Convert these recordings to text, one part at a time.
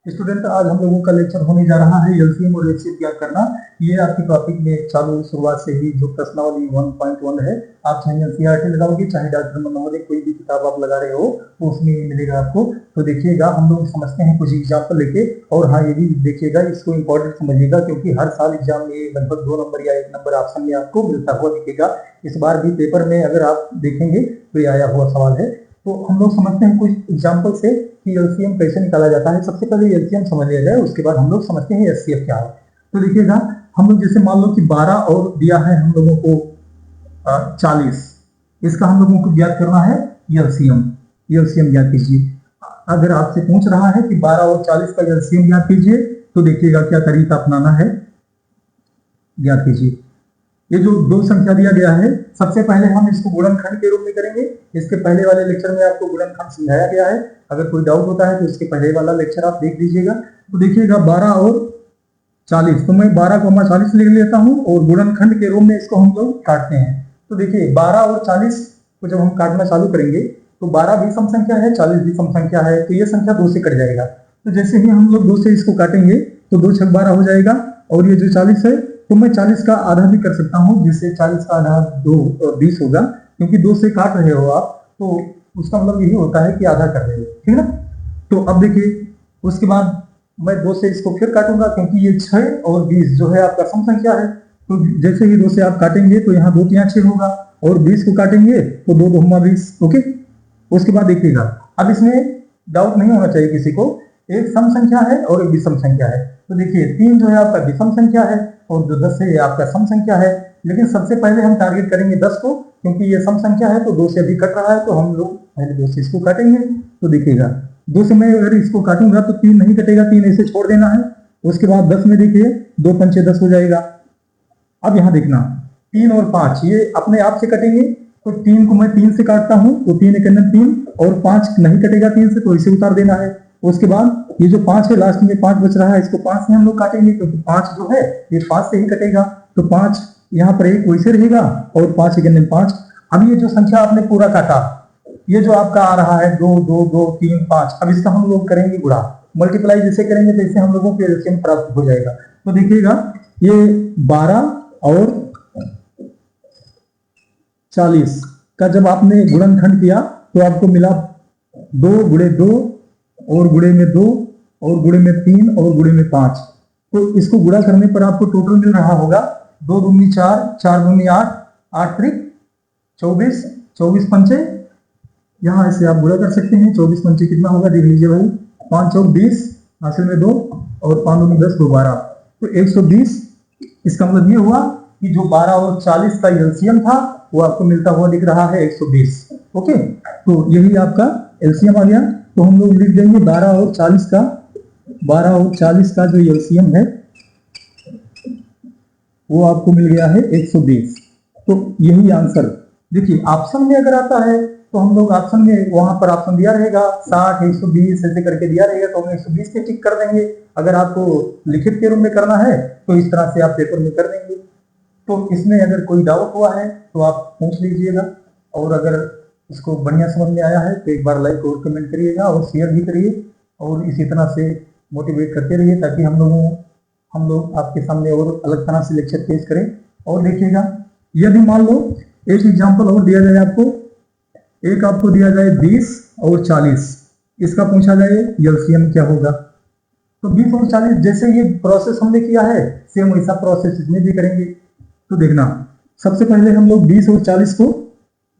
Student, आज हम लोगों का लेक्चर होने जा रहा है एलसीएम और एचसीएफ ज्ञात करना। ये आपके टॉपिक में चालू शुरुआत से ही जो प्रश्नावली 1.1 है, आप चाहे एनसीईआरटी लगाओगे चाहे डॉक्टर मनमोहन कोई भी किताब आप लगा रहे हो तो उसमें मिलेगा आपको। तो देखिएगा, हम लोग समझते हैं कुछ एग्जाम्पल लेके। और हाँ, ये भी देखिएगा, इसको इंपॉर्टेंट समझिएगा क्योंकि हर साल एग्जाम में लगभग 2 नंबर या 1 नंबर ऑप्शन में आपको मिलता हुआ दिखेगा। इस बार भी पेपर में अगर आप देखेंगे तो ये आया हुआ सवाल है। तो हम लोग समझते हैं कुछ एग्जाम्पल से कि एलसीएम कैसे निकाला जाता है। सबसे पहले एलसीएम समझ लिया जाए, उसके बाद हम लोग समझते हैं एचसीएफ क्या है। तो देखिएगा, हम लोग जैसे मान लो कि 12 और दिया है हम लोगों को 40, इसका हम लोगों को ज्ञात करना है एलसीएम। एलसीएम ज्ञात कीजिए। अगर आपसे पूछ रहा है कि 12 और 40 का एलसीएम ज्ञात कीजिए तो देखिएगा क्या तरीका अपनाना है, ज्ञात कीजिए। ये जो दो संख्या दिया गया है, सबसे पहले हम इसको गुणनखंड के रूप में करेंगे। इसके पहले वाले लेक्चर में आपको गुणनखंड समझाया गया है। अगर कोई डाउट होता है तो इसके पहले वाला लेक्चर आप देख लीजिएगा। तो देखिएगा 12 और 40, तो मैं 12,40 लिख लेता हूं और गुणनखंड के रूप में इसको हम लोग काटते हैं। तो देखिए 12 और 40 को जब हम काटना चालू करेंगे तो 12 भी सम संख्या है, 40 भी सम संख्या है, तो ये संख्या 2 से कट जाएगा। तो जैसे ही हम लोग 2 से इसको काटेंगे तो 2 छक 12 हो जाएगा। और ये जो 40 है तो मैं 40 का आधा भी कर सकता हूं, जिससे 40 का आधा 20 होगा। क्योंकि 2 से काट रहे हो आप तो उसका मतलब यही होता है कि आधा कर रहे हो, ठीक है ना। तो अब देखिए, उसके बाद मैं 2 से इसको फिर काटूंगा क्योंकि ये 6 और 20 जो है आपका सम संख्या है। तो जैसे ही 2 से आप काटेंगे तो यहाँ 2 तिया 6 होगा और 20 को काटेंगे तो 2 2 20। ओके, उसके बाद देखिएगा, अब इसमें डाउट नहीं होना चाहिए किसी को, एक सम संख्या है और एक विषम संख्या है। तो देखिए 3 जो है आपका विषम संख्या है और जो 10 है ये आपका सम संख्या है। लेकिन सबसे पहले हम टारगेट करेंगे 10 को, क्योंकि ये सम संख्या है तो 2 से अभी कट रहा है, तो हम लोग पहले 2 से इसको काटेंगे। तो देखिएगा 2 से मैं अगर इसको काटूंगा तो 3 नहीं कटेगा, 3 ऐसे छोड़ देना है। उसके बाद 10 में देखिए 2 पंचे 10 हो जाएगा। अब यहाँ देखना 3 और 5 ये अपने आप से कटेंगे। तो 3 को मैं 3 से काटता हूं तो 3 एक 3 और 5 नहीं कटेगा 3 से, तो इसे उतार देना है। उसके बाद ये जो 5 है लास्ट में 5 बच रहा है, इसको 5 से हम लोग काटेंगे क्योंकि 5 जो है ये 5 से ही कटेगा। तो 5 यहाँ पर एक वैसे रहेगा और 5 एक 5। अब ये जो संख्या आपने पूरा काटा, ये जो आपका आ रहा है 2 2 2 3 5, अब इसका हम लोग करेंगे गुणा, मल्टीप्लाई जैसे करेंगे तो इससे हम लोगों को एलसीएम प्राप्त हो जाएगा। तो देखिएगा ये 12 और 40 का जब आपने गुणनखंड किया तो आपको मिला 2 गुणे 2 और गुणे में 2 और गुणे में 3 और गुणे में 5। तो इसको गुणा करने पर आपको टोटल मिल रहा होगा 2 दूनी 4, 4 दूनी 8, 8 त्रिक 24, 24 पंचे, यहाँ ऐसे आप गुणा कर सकते हैं। 24 पंचे कितना होगा देख लीजिए भाई, 5 चौक 20, हासिल में 2 और 5 दूनी 10, 2 12, तो 120। इसका मतलब ये हुआ कि जो 12 और 40 का एलसीएम था वो आपको मिलता हुआ दिख रहा है 120। ओके, तो यही आपका एलसीएम आ गया। तो हम लोग लिख देंगे 12 और 40 का, 12 और 40 का जो एलसीएम है वो आपको मिल गया है 120। तो यही आंसर। देखिए ऑप्शन में अगर आता है तो हम लोग ऑप्शन में वहां पर ऑप्शन दिया रहेगा 60 120 ऐसे करके दिया रहेगा, तो हम 120 पे टिक कर देंगे। अगर आपको लिखित के रूप में करना है तो इस तरह से आप पेपर में कर देंगे। तो इसमें अगर कोई डाउट हुआ है तो आप पूछ लीजिएगा, और अगर इसको बढ़िया समझ में आया है तो एक बार लाइक और कमेंट करिएगा और शेयर भी करिए, और इसी तरह से मोटिवेट करते रहिए ताकि हम लोग आपके सामने और अलग तरह से लेक्चर पेश करें। और देखिएगा, यदि मान लो एक एग्जाम्पल और दिया जाए आपको, एक आपको दिया जाए 20 और 40, इसका पूछा जाए एलसीएम क्या होगा। तो 20 और 40 जैसे ये प्रोसेस हमने किया है सेम वैसा प्रोसेस इसमें भी करेंगे। तो देखना, सबसे पहले हम लोग 20 और 40 को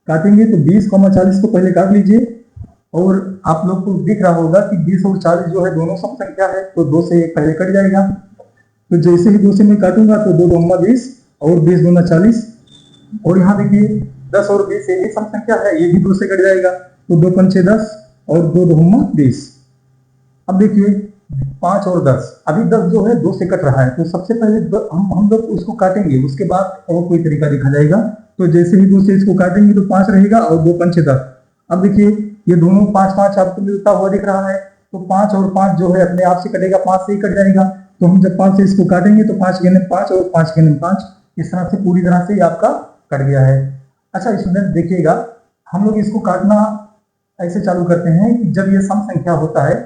काटेंगे। तो 20, 40 को पहले काट लीजिए, और आप लोग को दिख रहा होगा कि 20 और 40 जो है दोनों सम संख्या है, तो 2 से 1 पहले कट जाएगा। तो जैसे ही 2 से मैं काटूंगा तो 2 2 20 और 20 2 40, और यहाँ देखिए 10 और 20 ये सम संख्या है, ये भी 2 से कट जाएगा। तो 2 पंचे 10 और 2 2 20। अब देखिए 5 और 10, अभी 10 जो है 2 से कट रहा है, तो सबसे पहले हम लोग उसको काटेंगे, उसके बाद और कोई तरीका देखा जाएगा। तो जैसे ही 2 से इसको काटेंगे तो 5 रहेगा और 2 पंचे 10। अब देखिए ये दोनों 5 5 आपको मिलता हुआ दिख रहा है, तो 5 और 5 जो है अपने आप से कटेगा, 5 से ही कट जाएगा। तो हम जब 5 से इसको काटेंगे तो 5 गेने 5 और 5 गेने 5, इस तरह से पूरी तरह से आपका कट गया है। अच्छा स्टूडेंट देखिएगा, हम लोग इसको काटना ऐसे चालू करते हैं कि जब ये सम संख्या होता है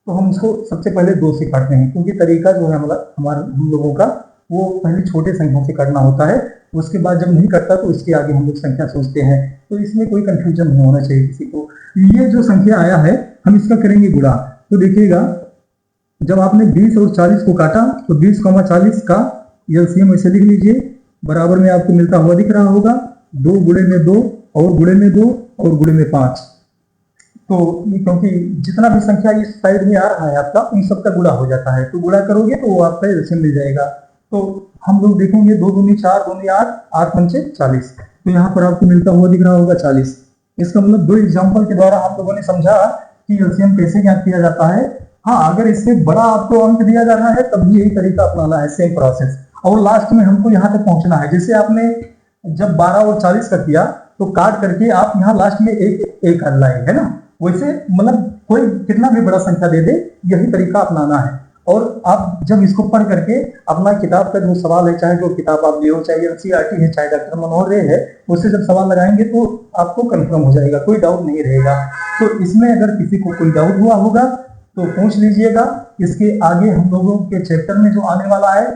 तो हम इसको सबसे पहले 2 से काटते हैं, क्योंकि तरीका जो है हम लोगों का वो पहले छोटे संख्या से काटना होता है, उसके बाद जब नहीं कटता तो इसके आगे हम लोग संख्या सोचते हैं। तो इसमें कोई कंफ्यूजन नहीं होना चाहिए किसी को। ये जो संख्या आया है हम इसका करेंगे गुणा। तो देखिएगा, जब आपने 20 और 40 को काटा तो 20,40 का एलसीएम ऐसे लिख लीजिए, बराबर में आपको मिलता हुआ दिख रहा होगा 2 गुणे में 2 और गुणे में 2 और गुणे में 5। तो क्योंकि जितना भी संख्या इस साइड में आ रहा है आपका, उन सबका गुणा हो जाता है, तो गुणा करोगे तो वो आपका एलसीएम मिल जाएगा। तो हम लोग देखेंगे 2 दूनी 4, 2 दूनी 8, 8 पंचे 40। तो यहाँ पर आपको मिलता हुआ दिख रहा होगा 40। इसका मतलब 2 एग्जाम्पल के द्वारा हम लोगों ने समझा कि एलसीएम कैसे ज्ञात किया जाता है। हाँ, अगर इससे बड़ा आपको अंक दिया जा रहा है तब भी यही तरीका अपनाना है, सेम प्रोसेस। और लास्ट में हमको यहाँ तक पहुंचना है। जैसे आपने जब 12 और 40 का किया तो काट करके आप यहाँ लास्ट में एक कर लाए, है ना। वैसे मतलब कोई कितना भी बड़ा संख्या दे दे, यही तरीका अपनाना है। और आप जब इसको पढ़ करके अपना किताब का जो सवाल है, चाहे जो किताब आप ले हो, चाहे एनसीईआरटी है, चाहे डॉक्टर मनोहर रे है, उससे जब सवाल लगाएंगे तो आपको कंफर्म हो जाएगा, कोई डाउट नहीं रहेगा। तो इसमें अगर किसी को कोई डाउट हुआ होगा तो पूछ लीजिएगा। इसके आगे हम लोगों के चैप्टर में जो आने वाला है